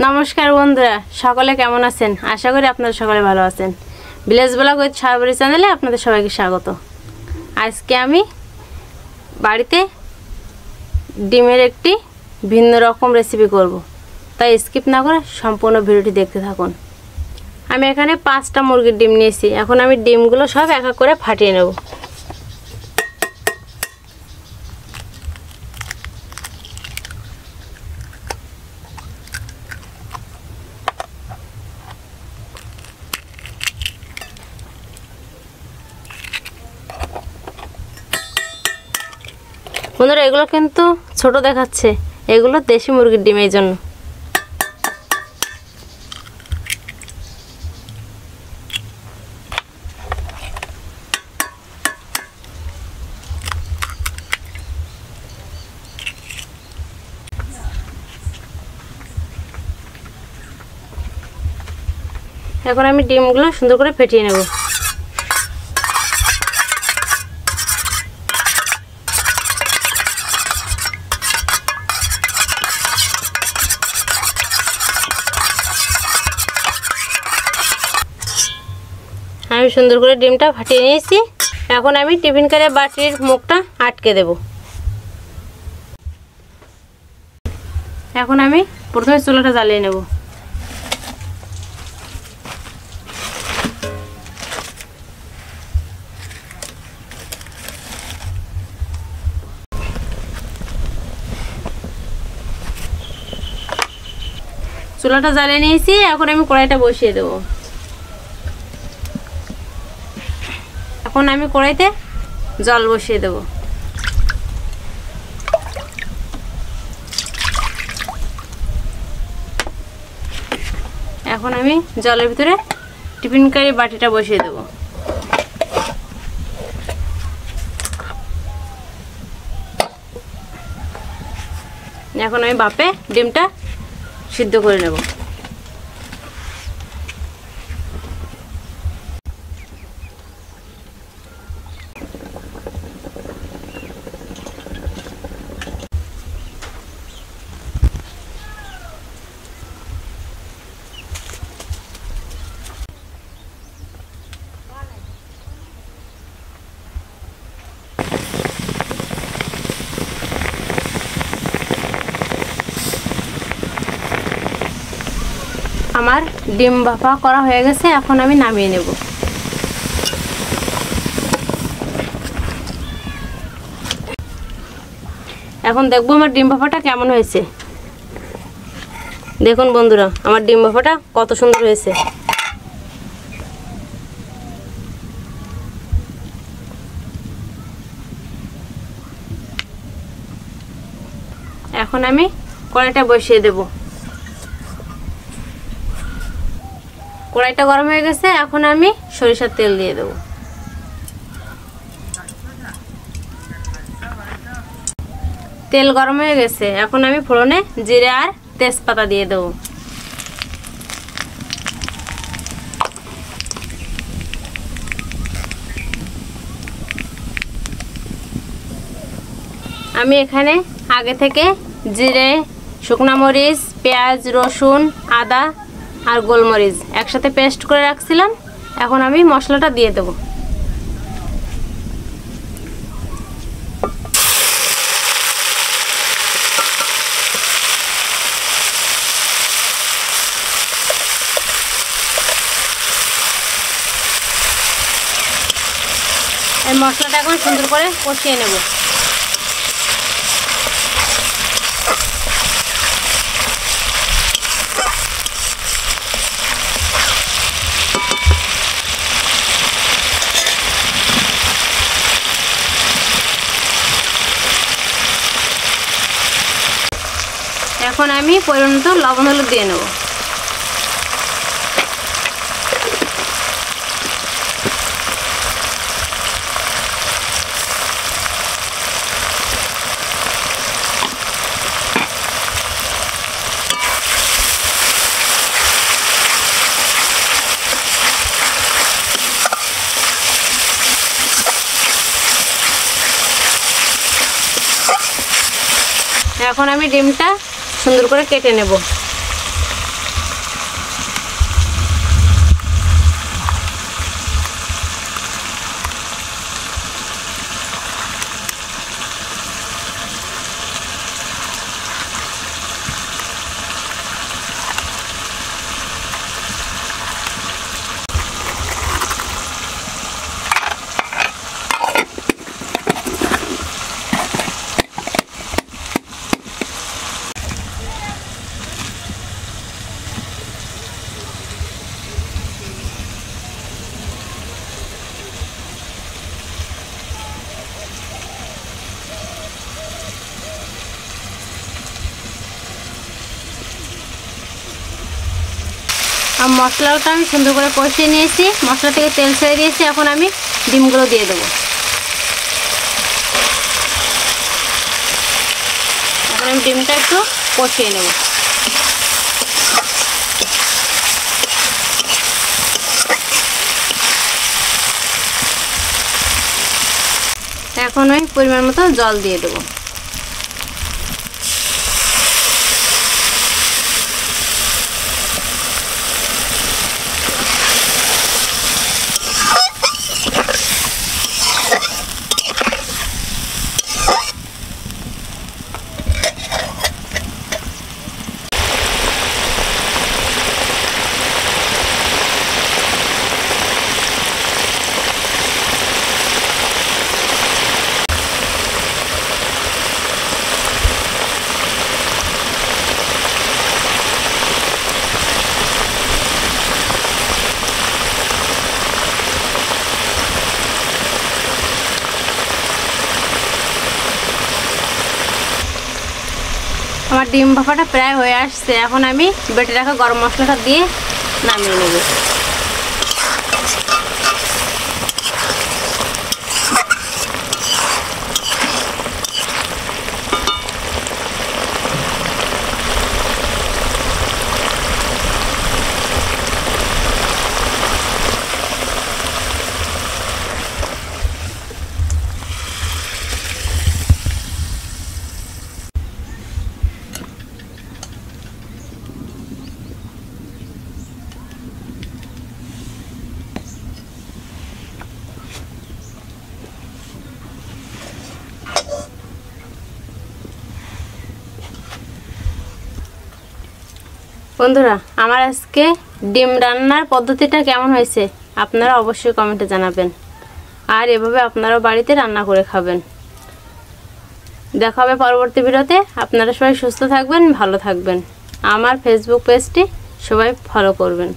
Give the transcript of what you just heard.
নমস্কার বন্ধুরা, সকলে কেমন আছেন? আশা করি আপনারা সকলে ভালো আছেন। ভিলেজ ব্লগ উইথ সাবরি চ্যানেলে আপনাদের সবাইকে স্বাগত। আজকে আমি বাড়িতে ডিমের একটি ভিন্ন রকম রেসিপি করব, তাই স্কিপ না করে সম্পূর্ণ ভিডিওটি দেখতে থাকুন। আমি এখানে 5টা মুরগির ডিম নিয়েছি। এখন আমি ডিমগুলো সব এক এক করে ফাটিয়ে নেব। বন্ধুরা, এগুলো কিন্তু ছোট দেখাচ্ছে, এগুলো দেশি মুরগির ডিম, এই জন্য। এখন আমি ডিমগুলো সুন্দর করে ফেটিয়ে নেব। আমি সুন্দর করে ডিমটা ফাটিয়ে নিয়েছি। এখন আমি টিফিন কারের বাটির মুখটা আটকে দেব। এখন আমি প্রথমে চুলাটা জ্বালিয়ে নেব। চুলাটা জ্বালিয়ে নিয়েছি। এখন আমি কড়াইটা বসিয়ে দেব। এখন আমি কড়াইতে জল বসিয়ে দেব। এখন আমি জলের ভিতরে টিফিন কারি বাটিটা বসিয়ে দেব। এখন আমি ভাপে ডিমটা সিদ্ধ করে নেব। আমার ডিম ভাপা করা হয়ে গেছে। এখন আমি নামিয়ে নেব। এখন দেখবো আমার ডিম ভাপাটা কেমন হয়েছে। দেখুন বন্ধুরা, আমার ডিম ভাপাটা কত সুন্দর হয়েছে। এখন আমি কড়াইটা বসিয়ে দেব। কড়াইটা গরম হয়ে গেছে। এখন আমি সরিষার তেল দিয়ে দেব। তেল গরম হয়ে গেছে। এখন আমি ফোড়নে জিরে আর তেজপাতা দিয়ে দেব। আমি এখানে আগে থেকে জিরে, শুকনা মরিচ, পেঁয়াজ, রসুন, আদা আর গোলমরিচ একসাথে পেস্ট করে রাখছিলাম। এখন আমি মশলাটা দিয়ে দেব। এই মশলাটা এখন সুন্দর করে কষিয়ে নেব। এখন আমি পরিমাণমতো লবণ হলুদ দিয়ে নেব। এখন আমি ডিমটা সুন্দর করে কেটে নেব। আর মশলাটা আমি সুন্দর করে কষিয়ে নিয়েছি, মশলা থেকে তেল ছেড়ে দিয়েছি। এখন আমি ডিমগুলো দিয়ে দেবো। এখন আমি ডিমটা একটু কষিয়ে নেব। এখন আমি পরিমাণ মতো জল দিয়ে দেবো। আমার ডিম ভাপাটা প্রায় হয়ে আসছে। এখন আমি বেটে রাখা গরম মশলাটা দিয়ে নামিয়ে নেব। বন্ধুরা, আমার আজকে ডিম রান্নার পদ্ধতিটা কেমন হয়েছে আপনারা অবশ্যই কমেন্টে জানাবেন। আর এভাবে আপনারাও বাড়িতে রান্না করে খাবেন। দেখা হবে পরবর্তী ভিডিওতে। আপনারা সবাই সুস্থ থাকবেন, ভালো থাকবেন। আমার ফেসবুক পেজটি সবাই ফলো করবেন।